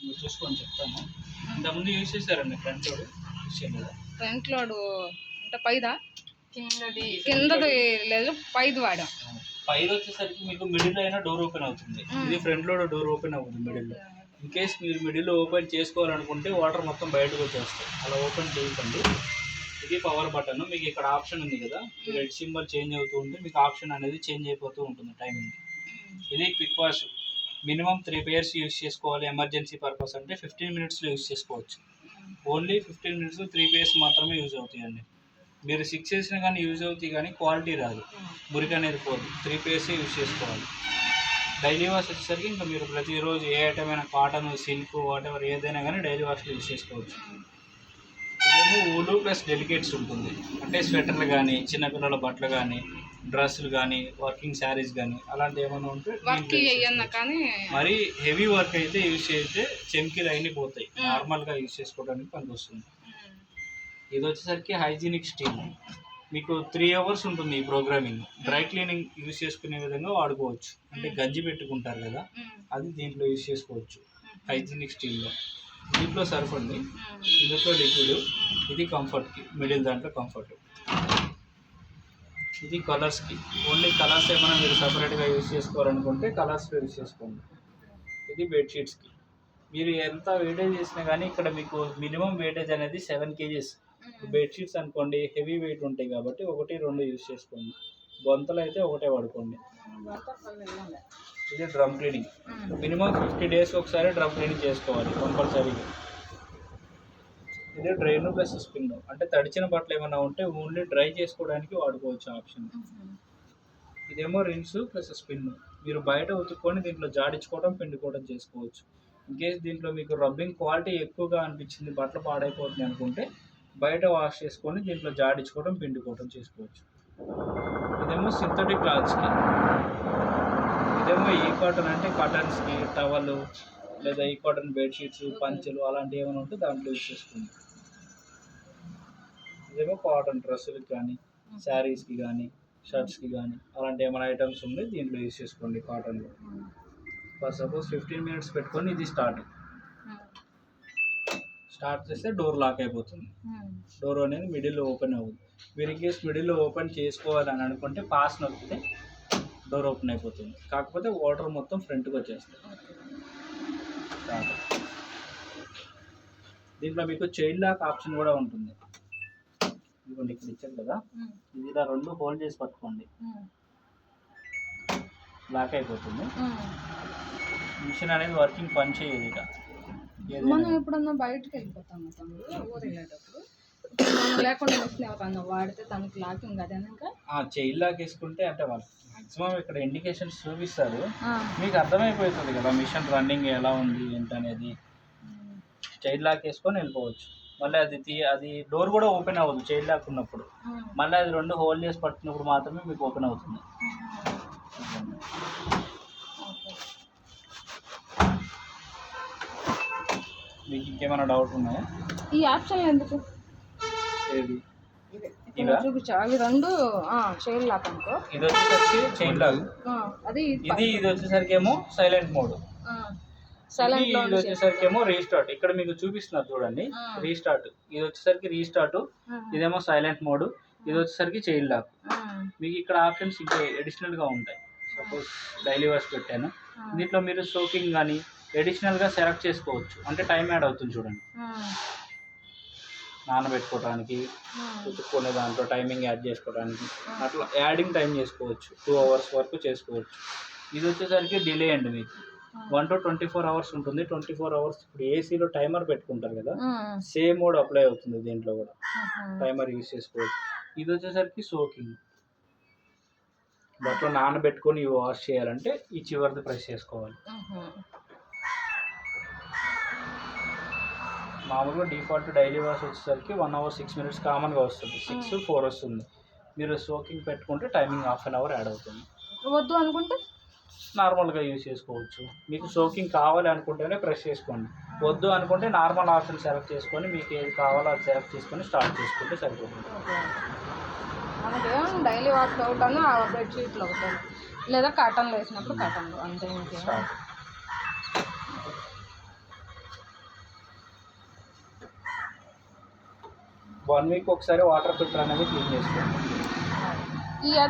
మీరు చూసుకొని చెప్తాను. ఇంతకుముందు యూజ్ చేశారండి ఫ్రంట్ లోడ్ యూజ్ చేయలేదా? ఫ్రంట్ లోడ్ అంటే పైదా కిందది లేదు, పైది వాడాం. పైది వచ్చేసరికి మీకు మిడిల్ అయినా డోర్ ఓపెన్ అవుతుంది. ఇది ఫ్రంట్ లో డోర్ ఓపెన్ అవుతుంది మిడిల్లో. ఇన్ కేస్ మీరు మిడిల్ ఓపెన్ చేసుకోవాలనుకుంటే వాటర్ మొత్తం బయటకు వచ్చేస్తాయి. అలా ఓపెన్ చేయకండి. ఇది పవర్ బటన్. మీకు ఇక్కడ ఆప్షన్ ఉంది కదా, రెడ్ సింబల్ చేంజ్ అవుతూ ఉంటే మీకు ఆప్షన్ అనేది చేంజ్ అయిపోతూ ఉంటుంది టైమింగ్. ఇది quick wash. Minimum 3 pairs use చేసుకోవాలి. ఎమర్జెన్సీ పర్పస్ అంటే 15 మినిట్స్లో యూజ్ చేసుకోవచ్చు. ఓన్లీ 15 మినిట్స్లో 3 పేర్స్ మాత్రమే యూజ్ అవుతాయండి. మీరు 6 వేసినా కానీ యూజ్ అవుతాయి, కానీ క్వాలిటీ రాదు, మురికి అనేది పోదు. 3 పేర్సే యూజ్ చేసుకోవాలి. డైలీ వాష్ వచ్చేసరికి ఇంకా మీరు ప్రతిరోజు ఏ ఐటమ్ అయినా కాటన్, సిల్క్, వాటెవర్ ఏదైనా కానీ డైలీ వాష్లో యూజ్ చేసుకోవచ్చు. ఇదేమో ఊలు ప్లస్ డెలికేట్స్ ఉంటుంది. అంటే స్వెటర్లు కానీ, చిన్నపిల్లల బట్టలు కానీ, డ్రెస్సులు కానీ, వర్కింగ్ శారీస్ కానీ అలాంటివి ఏమైనా ఉంటే మరి హెవీ వర్క్ అయితే యూజ్ చేస్తే చెమ్కీలు అన్నీ పోతాయి. నార్మల్గా యూజ్ చేసుకోవడానికి పనికొస్తుంది. ఇది వచ్చేసరికి హైజీనిక్ స్టీల్. మీకు 3 అవర్స్ ఉంటుంది ఈ ప్రోగ్రామింగ్. డ్రై క్లీనింగ్ యూజ్ చేసుకునే విధంగా వాడుకోవచ్చు. అంటే గంజి పెట్టుకుంటారు కదా, అది దీంట్లో యూజ్ చేసుకోవచ్చు. హైజీనిక్ స్టీల్లో దీంట్లో సర్ఫ్ అండి, దీంట్లో లిక్విడ్. ఇది కంఫర్ట్కి, మిడిల్ దాంట్లో కంఫర్ట్. ఇది కలర్స్కి. ఓన్లీ కలర్స్ ఏమైనా మీరు సపరేట్గా యూజ్ చేసుకోవాలనుకుంటే కలర్స్లో యూజ్ చేసుకోండి. ఇది బెడ్షీట్స్కి. మీరు ఎంత వెయిటేజ్ చేసినా కానీ ఇక్కడ మీకు మినిమం వెయిటేజ్ అనేది 7 kgs. బెడ్షీట్స్ అనుకోండి హెవీ వెయిట్ ఉంటాయి కాబట్టి 1-2 యూజ్ చేసుకోండి. బొంతలు అయితే ఒకటే వాడుకోండి. ఇది డ్రమ్ క్లీనింగ్. మినిమం 50 days ఒకసారి డ్రమ్ క్లీనింగ్ చేసుకోవాలి కంపల్సరీగా. ఇది డ్రైన్ ప్లస్ స్పిన్. అంటే తడిచిన బట్టలు ఏమైనా ఉంటే ఓన్లీ డ్రై చేసుకోవడానికి వాడుకోవచ్చు ఆప్షన్. ఇదేమో రిన్స్ ప్లస్ స్పిన్. మీరు బయట ఉతుక్కొని దీంట్లో జాడించుకోవడం, పిండుకోవడం చేసుకోవచ్చు. ఇన్కేస్ దీంట్లో మీకు రబ్బింగ్ క్వాలిటీ ఎక్కువగా అనిపించింది, బట్టలు పాడైపోతుంది అనుకుంటే బయట వాష్ చేసుకొని దీంట్లో జాడించుకోవడం, పిండుకోవడం చేసుకోవచ్చు. ఇదేమో సింథటిక్ క్లాత్స్కి. ఇదేమో ఈ కాటన్. అంటే కాటన్స్కి టవల్ లేదా ఈ కాటన్ బెడ్షీట్స్, పంచెలు అలాంటివి ఏమైనా ఉంటే దాంట్లో యూజ్ చేసుకోండి. ఇదేమో కాటన్ డ్రెస్సులకి కానీ, శారీస్కి కానీ, షర్ట్స్కి కానీ అలాంటి ఏమైనా ఐటమ్స్ ఉంటే దీంట్లో యూజ్ చేసుకోండి కాటన్లో. సపోజ్ 15 మినిట్స్ పెట్టుకొని ఇది స్టార్ట్ చేస్తే డోర్ లాక్ అయిపోతుంది. డోర్ అనేది మిడిల్లో ఓపెన్ అవుతుంది. మీరు కేస్ మిడిల్లో ఓపెన్ చేసుకోవాలని అనుకుంటే పాస్ నొక్కితే డోర్ ఓపెన్ అయిపోతుంది. కాకపోతే వాటర్ మొత్తం ఫ్రంట్కి వచ్చేస్తుంది. దీంట్లో మీకు చైల్డ్ లాక్ ఆప్షన్ కూడా ఉంటుంది. ఇదిగోండి ఇక్కడ ఇచ్చారు కదా, ఇది ఇలా 2 హోల్డ్ చేసి పట్టుకోండి, లాక్ అయిపోతుంది. మిషన్ అనేది వర్కింగ్ పని చేయదు. ఇక మనం ఎప్పుడన్నా బయటకు వెళ్ళిపోతాం ఊరు వెళ్ళేటప్పుడు లేకుండా మిషన్ ఎవరన్నా వాడితే తనకి లాకింగ్ అదే ఇంకా చైల్డ్ లాక్ వేసుకుంటే అంటే వాళ్ళు మ్యాక్సిమం ఇక్కడ ఇండికేషన్స్ చూపిస్తారు, మీకు అర్థమైపోతుంది కదా మిషన్ రన్నింగ్ ఎలా ఉంది ఏంటనేది. చైల్డ్ లాక్ వేసుకొని వెళ్ళిపోవచ్చు. మళ్ళీ అది డోర్ కూడా ఓపెన్ అవ్వదు చైల్డ్ లాక్ ఉన్నప్పుడు. మళ్ళీ అది 2 హోల్డ్ చేసి పట్టినప్పుడు మాత్రమే మీకు ఓపెన్ అవుతుంది. మీకు ఇంకేమైనా డౌట్ ఉన్నాయా? ఈ ఆప్షన్ ఎందుకు ఏది చూపించా? అవి 2 చైల్డ్ లాక్ అనుకో. ఇది వచ్చేసరికి చైల్డ్ లాక్. ఇది వచ్చేసరికి ఏమో సైలెంట్ మోడ్. ఇది వచ్చేసరికి ఏమో రీస్టార్ట్. ఇక్కడ మీకు చూపిస్తున్నారు చూడండి, రీస్టార్ట్. ఇది వచ్చేసరికి రీస్టార్ట్, ఇదేమో సైలెంట్ మోడ్, ఇది వచ్చేసరికి చైల్డ్ లాక్. మీకు ఇక్కడ ఆప్షన్స్ ఇంకా అడిషనల్గా ఉంటాయి. సపోజ్ డైలీ వాష్ పెట్టాను, దీంట్లో మీరు సోకింగ్ కానీ అడిషనల్గా సెలెక్ట్ చేసుకోవచ్చు. అంటే టైం యాడ్ అవుతుంది చూడండి, నానబెట్టుకోవడానికి, ఉతుక్కునే దాంట్లో టైమింగ్ యాడ్ చేసుకోవడానికి, అట్లా యాడింగ్ టైం చేసుకోవచ్చు. 2 hours వరకు చేసుకోవచ్చు. ఇది వచ్చేసరికి డిలే అండి. మీకు 1 to 24 hours ఉంటుంది. 24 hours ఇప్పుడు ఏసీలో టైమర్ పెట్టుకుంటారు కదా, సేమ్ మోడ్ అప్లై అవుతుంది దీంట్లో కూడా. టైమర్ యూజ్ చేసుకోవచ్చు. ఇది వచ్చేసరికి సోకింగ్. బట్టలు నానబెట్టుకొని వాష్ చేయాలంటే ఈ చివరిది ప్రెస్ చేసుకోవాలి. మామూలుగా డిఫాల్ట్ డైలీ వాష్ వచ్చేసరికి 1 hour 6 minutes కామన్గా వస్తుంది. 6-4 వస్తుంది. మీరు సోకింగ్ పెట్టుకుంటే టైమింగ్ 1/2 hour యాడ్ అవుతుంది. వద్దు అనుకుంటే నార్మల్గా యూజ్ చేసుకోవచ్చు. మీకు సోకింగ్ కావాలి అనుకుంటేనే ప్రెస్ చేసుకోండి. వద్దు అనుకుంటే నార్మల్ ఆప్షన్ సెలెక్ట్ చేసుకొని మీకు ఏది కావాలో అది సెలెక్ట్ చేసుకొని స్టార్ట్ చేసుకుంటే సరిపోతుంది. మనకి డైలీ వాష్లో అవుతాను, బెడ్షీట్లో అవుతాను, లేదా కాటన్లో వేసినప్పుడు కాటన్లో అంతే. 1 వీక్ ఒకసారి వాటర్ ఫిల్టర్ అనేది క్లీన్ చేసుకోండి. ఈ